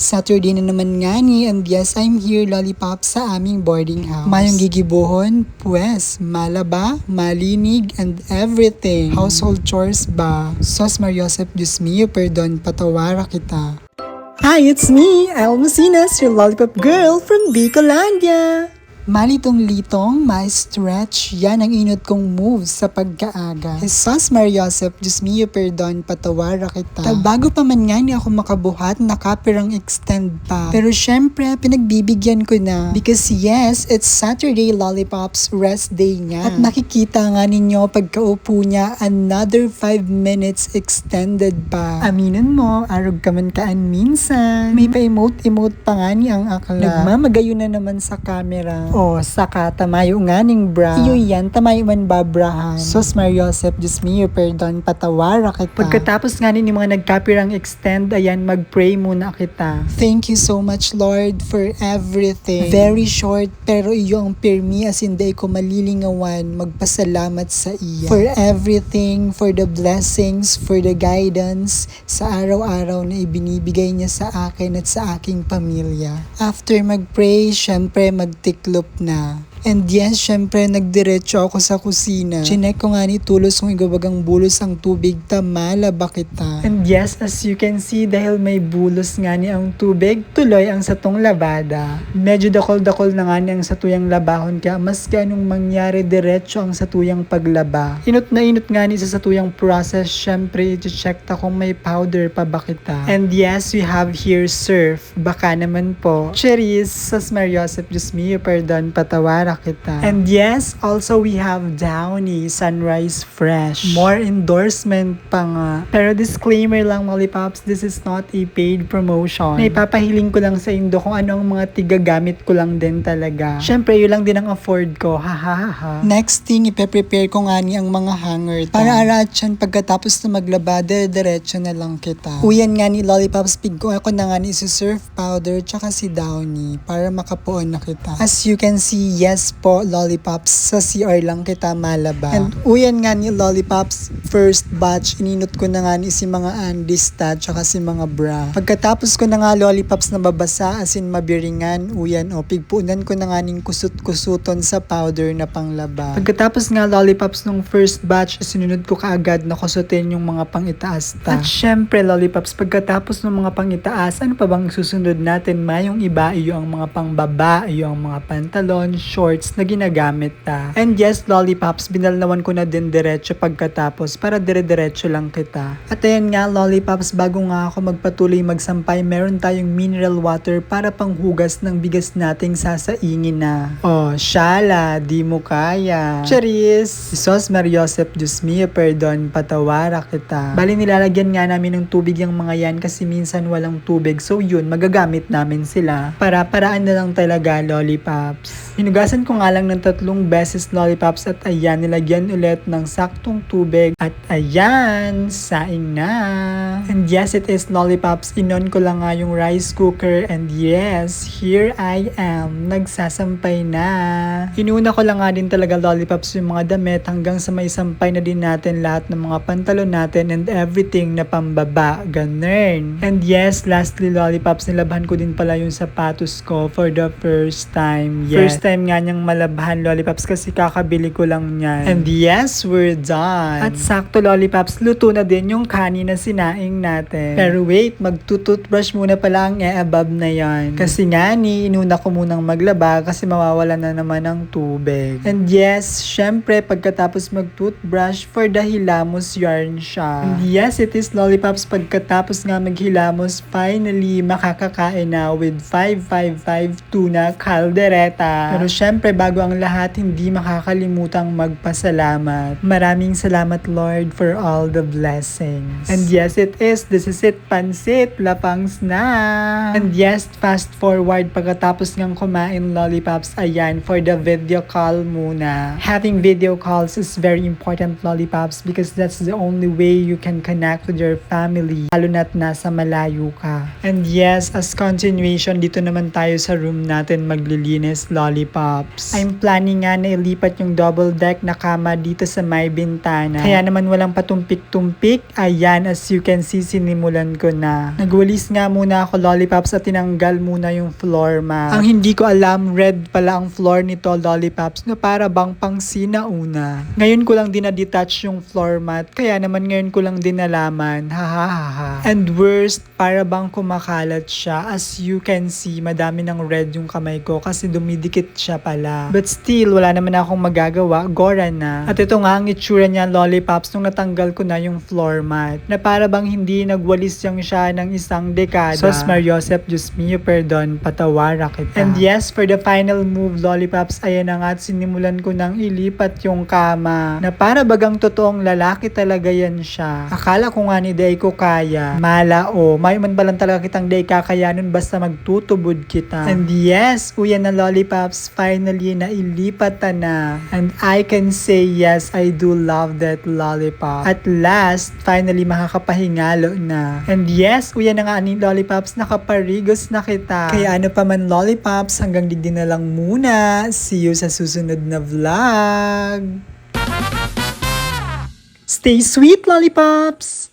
Saturday na naman nga ni, and yes, I'm here, lollipop, sa aming boarding house. Mayong gigibuhon, pues, malaba, malinig, and everything. Household chores ba? Sos Mariosep, Diyos mio, perdon, patawara kita. Hi, it's me, Almacinas, your lollipop girl from Bicolandia. Malitong-litong, ma-stretch, yan ang inot kong moves sa pagkaaga. Jesus Mariosep, Diyos mio, perdon, patawara kita. Bago pa man nga ni ako makabuhat, nakapirang extend pa. Pero syempre, pinagbibigyan ko na. Because yes, it's Saturday Lollipops rest day nga. At nakikita nga ninyo, pagkaupo niya, another 5 minutes extended pa. Aminin mo, arog ka man kaan minsan. May pa-emote-emote pa nga ni ang akla. Nagmamagayo na naman sa camera. Saka tamayo nga ning bra. Iyo yan, tamayo man babrahan. Sos Mariosep, Diyos mio, perdon, patawara kita. Pagkatapos nga ni mga nagkapirang extend, ayan, mag-pray muna kita. Thank you so much, Lord, for everything. Very short, pero iyo ang pirmi, as hindi ko malilingawan, magpasalamat sa iya. For everything, for the blessings, for the guidance, sa araw-araw na ibinibigay niya sa akin at sa aking pamilya. After mag-pray, syempre magtiklop na. And yes, syempre, nagdiretso ako sa kusina. Chinek ko nga ni tulos kung igabagang bulos ang tubig, tamala ba kita? And yes, as you can see, dahil may bulos nga ni ang tubig, tuloy ang satong labada. Medyo dakol-dakol na nga ni ang satuyang labahon, kaya mas ganong mangyari diretso ang satuyang paglaba. Inot na inot nga ni sa satuyang process, syempre, i-check ta kung may powder pa ba kita. And yes, we have here surf. Baka naman po. Cheers! Sos Mariosep, Diyos mio, perdon, patawara kita. And yes, also we have Downy Sunrise Fresh. More endorsement pa nga. Pero disclaimer lang, Lollipops, this is not a paid promotion. Naipapahiling ko lang sa Indo kung ano ang mga tigagamit ko lang din talaga. Syempre, yun lang din ang afford ko. Ha ha ha ha. Next thing, ipe-prepare ko nga ni ang mga hanger. Para aratyan, pagkatapos na maglaba, diretso na lang kita. Uyan nga ni Lollipops, pig ko ako na nga ni si surf powder tsaka si Downy para makapuon na kita. As you can see, yes po, Lollipops, sa CR lang kita malaba. And uyan nga ni Lollipops, first batch, ininot ko na nga ni si mga Andista tsaka si mga bra. Pagkatapos ko na nga Lollipops na babasa, as in mabiringan, uyan pigpunan ko na nga ning kusut-kusuton sa powder na panglaba. Pagkatapos nga Lollipops nung first batch, sinunod ko kaagad na kusutin yung mga pang-itaas ta. At syempre Lollipops, pagkatapos ng mga pang-itaas, ano pa bang susunod natin? Mayong iba, iyo ang mga pangbaba, iyo ang mga pantalon, shorts na ginagamit ta. And yes, Lollipops, binalnawan ko na din diretso pagkatapos para dire-diretso lang kita. At ayan nga, Lollipops, bago nga ako magpatuloy magsampay, meron tayong mineral water para panghugas ng bigas nating sasaingin na. Shala, di mo kaya. Charis! Sos Mariosep, Diyos mio, perdon, patawara kita. Bali, nilalagyan nga namin ng tubig yung mga yan kasi minsan walang tubig. So yun, magagamit namin sila. Para-paraan na lang talaga, Lollipops. Hinugasan ko nga lang ng 3 beses, Lollipops, at ayan, nilagyan ulit ng saktong tubig. At ayan, saing na. And yes, it is, Lollipops. Inon ko lang nga yung rice cooker. And yes, here I am. Nagsasampay na. Inuna ko lang nga din talaga, Lollipops, yung mga damit hanggang sa may sampay na din natin lahat ng mga pantalon natin and everything na pambaba. Ganun. And yes, lastly, Lollipops, nilabhan ko din pala yung sapatos ko for the first time. Yes. First time nga niyang malabhan, Lollipops, kasi kakabili ko lang niyan. And yes, we're done. At sakto, Lollipops, luto na din yung kanin na sinaing natin. Pero wait, magtututbrush muna pala ang e-above na yan. Kasi nga inuna ko munang maglaba kasi mawawala na naman ng tubig. And yes, syempre, pagkatapos mag-toothbrush, for the hilamos yarn siya. And yes, it is, Lollipops, pagkatapos nga maghilamos, finally, makakakain na with 555 tuna caldereta. Pero syempre, bago ang lahat, hindi makakalimutang magpasalamat. Maraming salamat, Lord, for all the blessings. And yes, it is. This is it. Pansit. Lapangs na. And yes, fast forward. Pagkatapos ngang kumain, Lollipops, ayan, for the video call muna. Having video calls is very important, Lollipops, because that's the only way you can connect with your family, lalo na't nasa malayo ka. And yes, as continuation, dito naman tayo sa room natin maglilinis, Lollipops. Lollipops. I'm planning nga na ilipat yung double deck na kama dito sa may bintana. Kaya naman walang patumpik-tumpik. Ayan, as you can see, sinimulan ko na. Nagwalis nga muna ako, Lollipops, at tinanggal muna yung floor mat. Ang hindi ko alam, red pala ang floor nito, Lollipops, na para bang pang sinauna. Ngayon ko lang din na-detach yung floor mat, kaya naman ngayon ko lang din nalaman. Ha. And worst, para bang kumakalat siya. As you can see, madami ng red yung kamay ko kasi dumidikit siya pala. But still, wala naman akong magagawa. Gora na. At ito nga ang itsura niya, Lollipops, nung natanggal ko na yung floor mat. Na para bang hindi nagwalis yung siya ng isang dekada. Sos Mariosep, Diyos mio, perdon, patawara kita. And yes, for the final move, Lollipops, ayan na nga at sinimulan ko nang ilipat yung kama. Na para bagang totoong lalaki talaga yan siya. Akala ko nga ni Day ko kaya. Mala o, may man balang talaga kitang Day kakayanon basta magtutubod kita. And yes, uyan na Lollipops, finally na ilipat na. And I can say yes, I do love that lollipop. At last, finally makakapahingalo na. And yes, uyan na nga ni Lollipops, nakaparigos na kita. Kaya ano pa man Lollipops, hanggang didi na lang muna. See you sa susunod na vlog. Stay sweet, Lollipops!